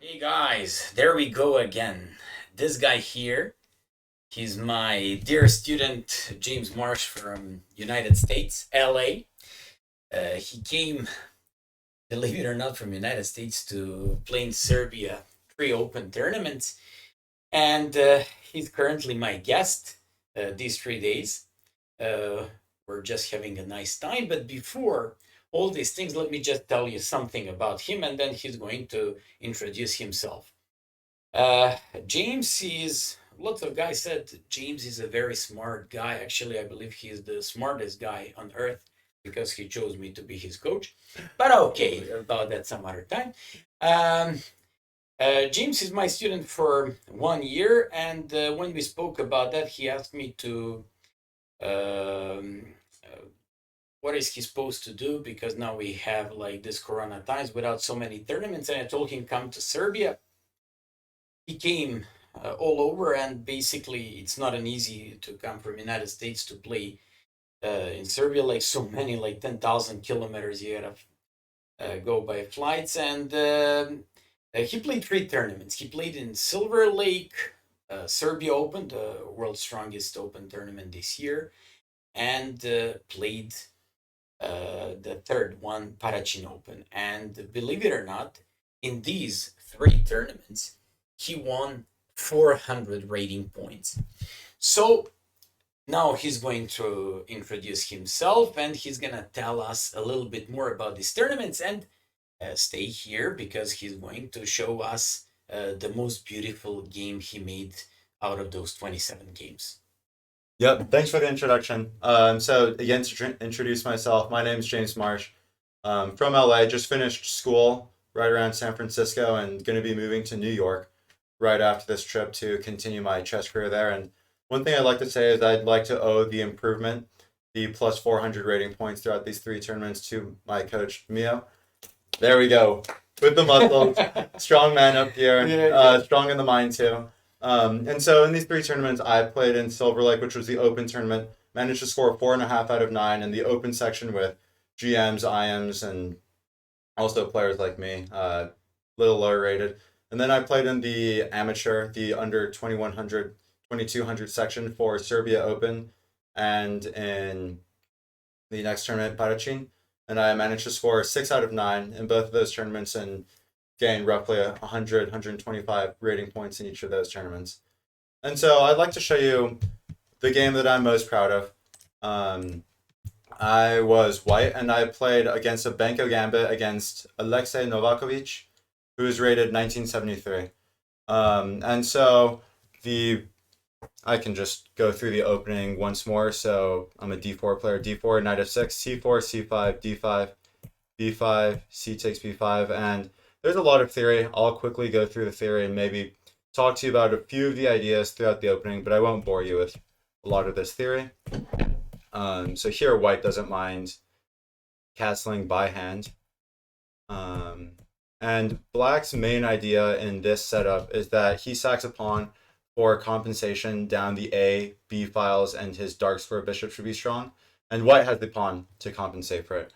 Hey guys, there we go again. This guy here, he's my dear student James Marsh from United States, LA. He came, believe it or not, from United States to play in Serbia pre-open tournaments, and he's currently my guest these 3 days. Uh, we're just having a nice time, but before all these things, let me just tell you something about him, and then he's going to introduce himself. Uh, James is, lots of guys said James is a very smart guy. Actually, I believe he's the smartest guy on earth because he chose me to be his coach. But okay, about that some other time. Um, James is my student for 1 year, and when we spoke about that, he asked me to um, uh, what is he supposed to do because now we have like this Corona times without so many tournaments, and I told him come to Serbia. He came all over, and basically it's not an easy to come from United States to play in Serbia, like so many, like 10,000 kilometers you gotta go by flights. And he played 3 tournaments. He played in Silver Lake, Serbia Open, the world's strongest open tournament this year, and played the third one, Parachin Open. And believe it or not, in these 3 tournaments, he won 400 rating points. So now he's going to introduce himself and he's going to tell us a little bit more about these tournaments. And stay here because he's going to show us the most beautiful game he made out of those 27 games. Yep, thanks for the introduction. So again, to introduce myself, my name is James Marsh. From LA, just finished school right around San Francisco and going to be moving to New York right after this trip to continue my chess career there. And one thing I'd like to say is I'd like to owe the improvement, the plus 400 rating points throughout these 3 tournaments to my coach, Mio. There we go. With the muscles, strong man up here, strong in the mind too. And so in these 3 tournaments, I played in Silver Lake, which was the open tournament, managed to score 4.5 out of 9 in the open section with GMs, IMs, and also players like me, little lower rated. And then I played in the amateur, the under 2100, 2200 section for Serbia Open, and in the next tournament, Parachin. And I managed to score 6 out of 9 in both of those tournaments and gain roughly 100, 125 rating points in each of those tournaments. And so I'd like to show you the game that I'm most proud of. I was white and I played against a Benko Gambit against Alexei Novakovic, who is rated 1973. And so the I can just go through the opening once more. So I'm a d4 player. d4, knight f6, c4, c5, d5, b5, c takes b5, and there's a lot of theory. I'll quickly go through the theory and maybe talk to you about a few of the ideas throughout the opening, but I won't bore you with a lot of this theory. So here, white doesn't mind castling by hand. And black's main idea in this setup is that he sacks a pawn for compensation down the A, B files, and his dark square bishop should be strong. And white has the pawn to compensate for it.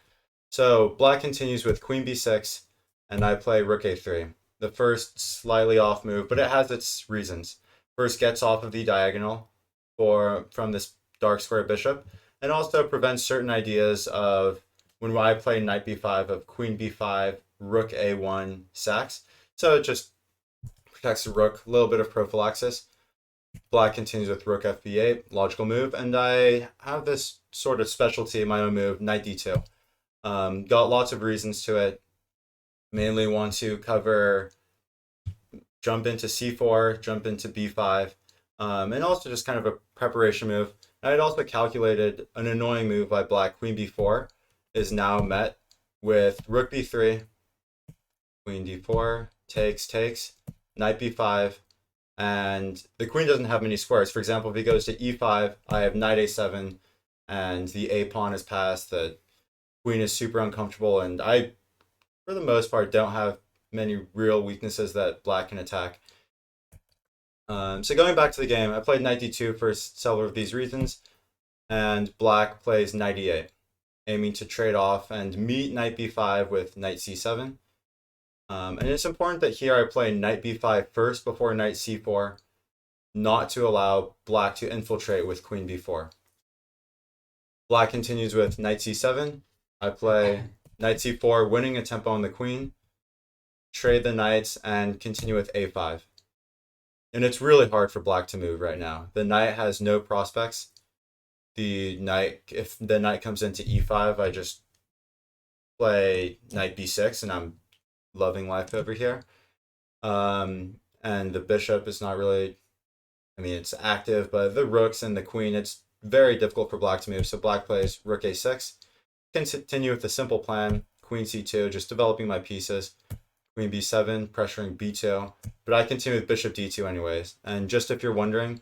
So black continues with queen b6, and I play rook a3. The first slightly off move, but it has its reasons. First gets off of the diagonal from this dark square bishop, and also prevents certain ideas of when I play knight b5 of queen b5, rook a1 sacks. So it just protects the rook, a little bit of prophylaxis. Black continues with rook fb8, logical move, and I have this sort of specialty, my own move, knight d2. Got lots of reasons to it. Mainly want to cover jump into c4, jump into b5, and also just kind of a preparation move. And I'd also calculated an annoying move by black, queen b4, is now met with rook b3, queen d4, takes, knight b5, and the queen doesn't have many squares. For example, if he goes to e5, I have knight a7, and the a pawn is passed, the queen is super uncomfortable, and I, for the most part, don't have many real weaknesses that black can attack. So going back to the game, I played knight d2 for several of these reasons, and black plays knight e8, aiming to trade off and meet knight b5 with knight c7. And it's important that here I play knight b5 first before knight c4, not to allow black to infiltrate with queen b4. Black continues with knight c7. I play knight c4, winning a tempo on the queen, trade the knights, and continue with a5. And it's really hard for black to move right now. The knight has no prospects. If the knight comes into e5, I just play knight b6, and I'm loving life over here. And the bishop is not really, I mean, it's active, but the rooks and the queen, it's very difficult for black to move. So black plays rook a6. Continue with the simple plan, queen c2, just developing my pieces. Queen b7, pressuring b2. But I continue with bishop d2 anyways. And just if you're wondering,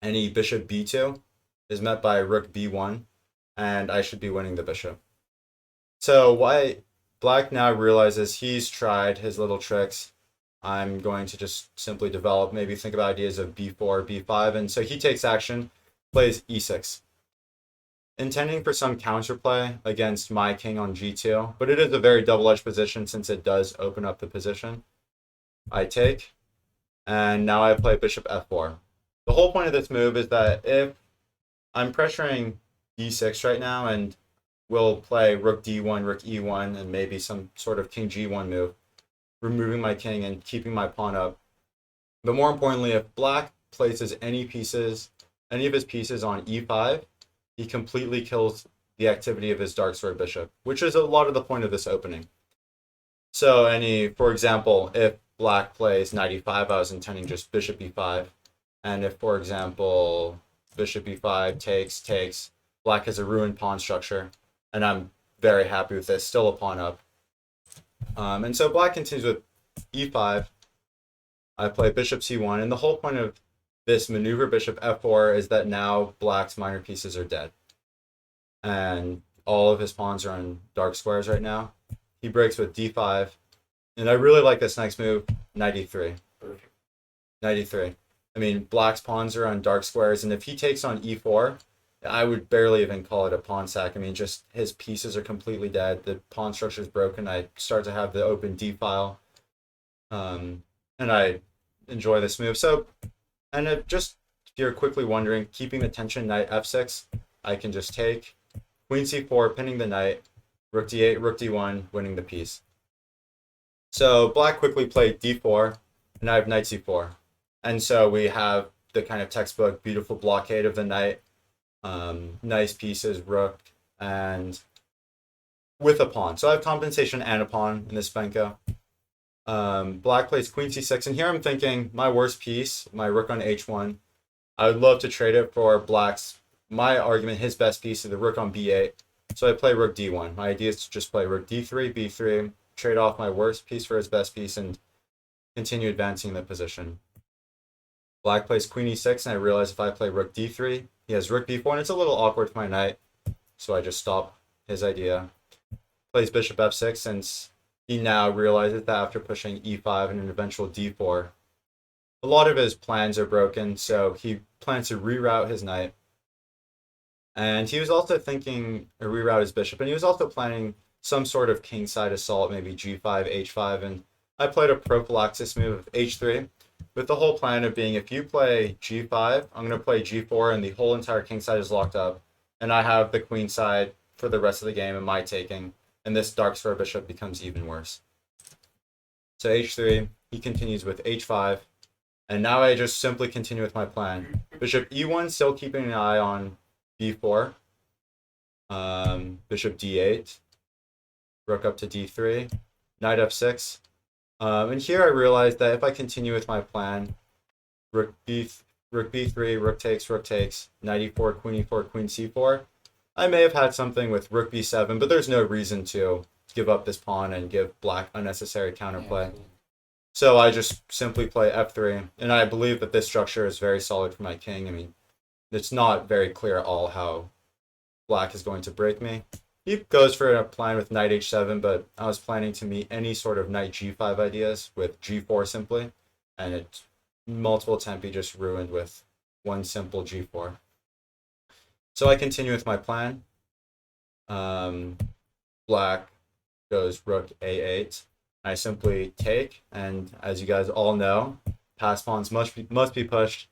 any bishop b2 is met by rook b1, and I should be winning the bishop. So black now realizes he's tried his little tricks. I'm going to just simply develop, maybe think about ideas of b4, b5, and so he takes action, plays e6. Intending for some counterplay against my king on g2, but it is a very double-edged position since it does open up the position. I take, and now I play bishop f4. The whole point of this move is that if I'm pressuring e6 right now, and we'll play rook d1, rook e1, and maybe some sort of king g1 move, removing my king and keeping my pawn up. But more importantly, if black places any of his pieces on e5, he completely kills the activity of his dark square bishop, which is a lot of the point of this opening. So for example, if black plays knight e5, I was intending just bishop e5. And if, for example, bishop e5 takes, black has a ruined pawn structure. And I'm very happy with this, still a pawn up. And so black continues with e5. I play bishop c1. And the whole point of this maneuver, bishop f4, is that now black's minor pieces are dead. And all of his pawns are on dark squares right now. He breaks with d5. And I really like this next move, knight e3. Perfect. Knight e3. I mean, black's pawns are on dark squares, and if he takes on e4, I would barely even call it a pawn sack. I mean, just his pieces are completely dead. The pawn structure is broken. I start to have the open d file. And I enjoy this move. So, and just if you're quickly wondering, keeping the tension, knight f6, I can just take. Queen c4, pinning the knight. Rook d8, rook d1, winning the piece. So black quickly played d4, and I have knight c4. And so we have the kind of textbook beautiful blockade of the knight. Nice pieces, rook, and with a pawn. So I have compensation and a pawn in this Benko. Black plays queen c6, and here I'm thinking my worst piece, my rook on h1. I would love to trade it for black's, my argument, his best piece is the rook on b8. So I play rook d1. My idea is to just play rook d3, b3, trade off my worst piece for his best piece, and continue advancing the position. Black plays queen e6, and I realize if I play rook d3, he has rook b4, and it's a little awkward for my knight, so I just stop his idea. Plays bishop f6, since he now realizes that after pushing e5 and an eventual d4, a lot of his plans are broken, so he plans to reroute his knight. And he was also thinking to reroute his bishop, and he was also planning some sort of kingside assault, maybe g5, h5, and I played a prophylaxis move of h3, with the whole plan of being, if you play g5, I'm going to play g4, and the whole entire king side is locked up, and I have the queen side for the rest of the game and my taking, and this dark square bishop becomes even worse. So h3, he continues with h5, and now I just simply continue with my plan. Bishop e1, still keeping an eye on b4. Bishop d8, rook up to d3, knight f6. And here I realized that if I continue with my plan, rook b3, rook takes, knight e4, queen c4, I may have had something with rook b7, but there's no reason to give up this pawn and give black unnecessary counterplay. Yeah. So I just simply play f3, and I believe that this structure is very solid for my king. I mean, it's not very clear at all how black is going to break me. He goes for a plan with knight h7, but I was planning to meet any sort of knight g5 ideas with g4 simply, and it multiple tempi just ruined with one simple g4. So I continue with my plan. Black goes rook a8. I simply take, and as you guys all know, pass pawns must be pushed.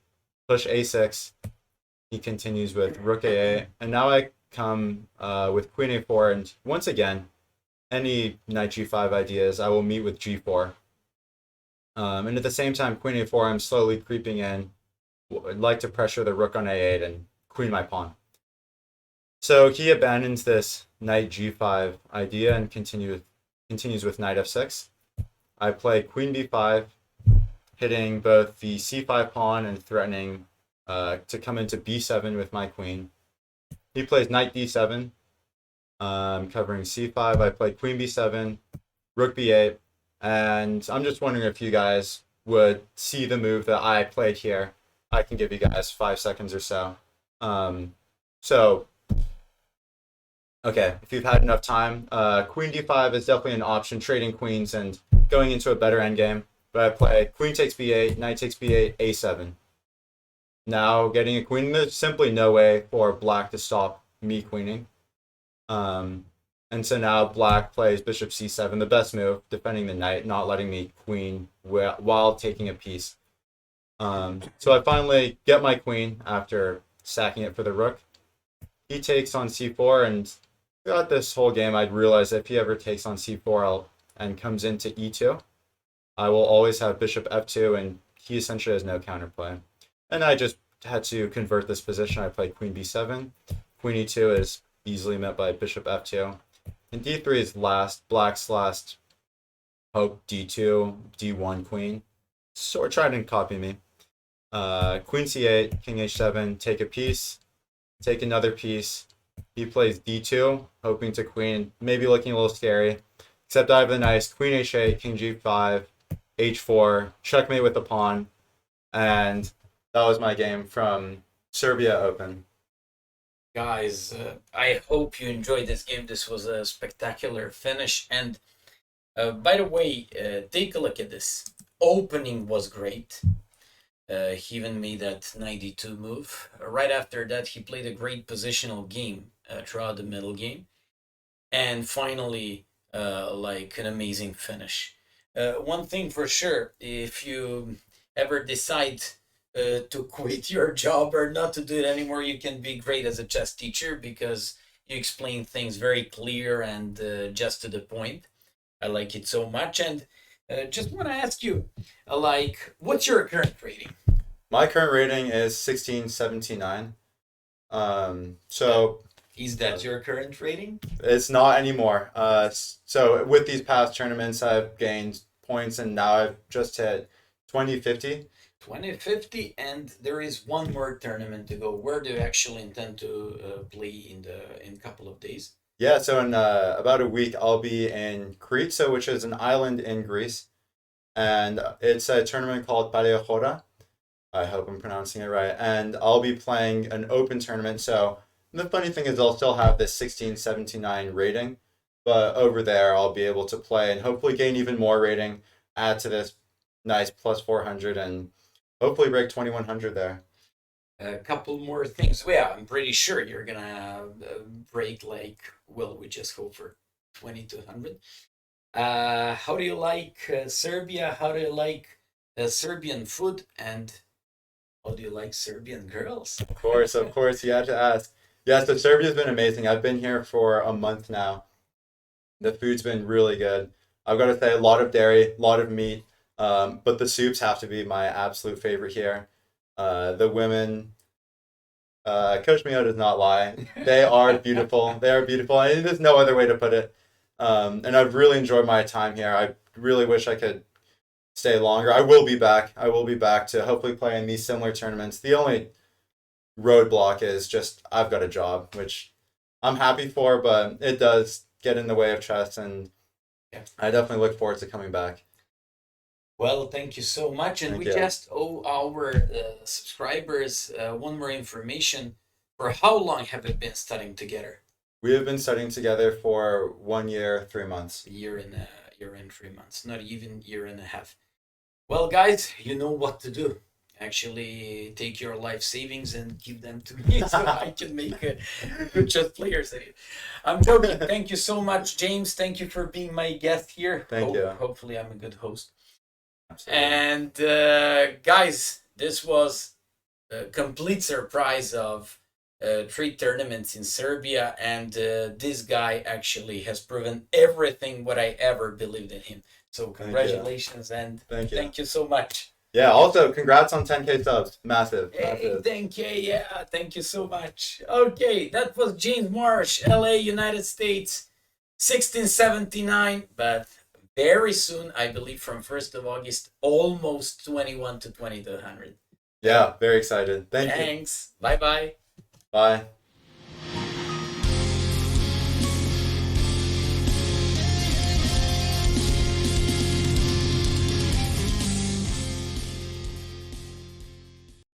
Push a6. He continues with rook a8, and now I come with queen a4, and once again, any knight g5 ideas, I will meet with g4. And at the same time, queen a4, I'm slowly creeping in. I'd like to pressure the rook on a8 and queen my pawn. So he abandons this knight g5 idea and continues with knight f6. I play queen b5, hitting both the c5 pawn and threatening to come into b7 with my queen. He plays knight d7, covering c5. I play queen b7, rook b8, and I'm just wondering if you guys would see the move that I played here. I can give you guys 5 seconds or so. So, okay, if you've had enough time, queen d5 is definitely an option, trading queens and going into a better endgame. But I play queen takes b8, knight takes b8, a7. Now getting a queen, there's simply no way for black to stop me queening. And so now black plays bishop c7, the best move, defending the knight, not letting me queen while taking a piece. So I finally get my queen after sacking it for the rook. He takes on c4, and throughout this whole game, I'd realize if he ever takes on c4 and comes into e2, I will always have bishop f2, and he essentially has no counterplay. And I just had to convert this position. I played queen b7. Queen e2 is easily met by bishop f2. And d3 is black's last hope. d2, d1 queen. Sort of tried and copy me. Queen c8, king h7, take a piece, take another piece. He plays d2, hoping to queen, maybe looking a little scary. Except I have the nice queen h8, king g5, h4, checkmate with the pawn. And that was my game from Serbia Open. Guys, I hope you enjoyed this game. This was a spectacular finish. And by the way, take a look at this. Opening was great. He even made that 92 move. Right after that, he played a great positional game throughout the middle game. And finally, like an amazing finish. One thing for sure, if you ever decide to quit your job or not to do it anymore, you can be great as a chess teacher because you explain things very clear and just to the point. I like it so much. And just want to ask you, like, what's your current rating? My current rating is 1679. So Is that your current rating? it's not anymore. So with these past tournaments, I've gained points, and now I've just hit 2050. 2050, and there is one more tournament to go. Where do you actually intend to play in a couple of days? Yeah, so in about a week, I'll be in Crete, which is an island in Greece, and it's a tournament called FIDE. I hope I'm pronouncing it right. And I'll be playing an open tournament. So the funny thing is, I'll still have this 1679 rating, but over there, I'll be able to play and hopefully gain even more rating, add to this nice plus 400, and hopefully break 2100 there. A couple more things. Well, yeah, I'm pretty sure you're gonna break like, well, we just hope for 2200. How do you like Serbia? How do you like Serbian food? And how do you like Serbian girls? Of course, you had to ask. Yeah, so Serbia's been amazing. I've been here for a month now. The food's been really good. I've got to say, a lot of dairy, a lot of meat, but the soups have to be my absolute favorite here. The women, Coach Mio does not lie. They are beautiful. They are beautiful. And there's no other way to put it. And I've really enjoyed my time here. I really wish I could stay longer. I will be back. I will be back to hopefully play in these similar tournaments. The only roadblock is just I've got a job, which I'm happy for, but it does get in the way of chess, and Yeah. I definitely look forward to coming back. Well, thank you so much. And Thank we you. just owe our subscribers one more information. For how long have we been studying together? We have been studying together for 1 year, 3 months. A year and 3 months, not even year and a half. Well, guys, you know what to do. actually take your life savings and give them to me so I can make a good chess players. I'm joking. Thank you so much, James. Thank you for being my guest here. Thank you. Hopefully, I'm a good host. Absolutely. And guys, this was a complete surprise of 3 tournaments in Serbia, and this guy actually has proven everything what I ever believed in him. So congratulations and thank you so much. Yeah, also congrats on 10K subs. Massive. Hey, 10K, yeah, thank you so much. Okay, that was James Marsh, LA, United States, 1679, but very soon, I believe from 1st of August, almost 21 to 2200. Yeah, very excited. Thank you. Thanks. Bye-bye. Bye.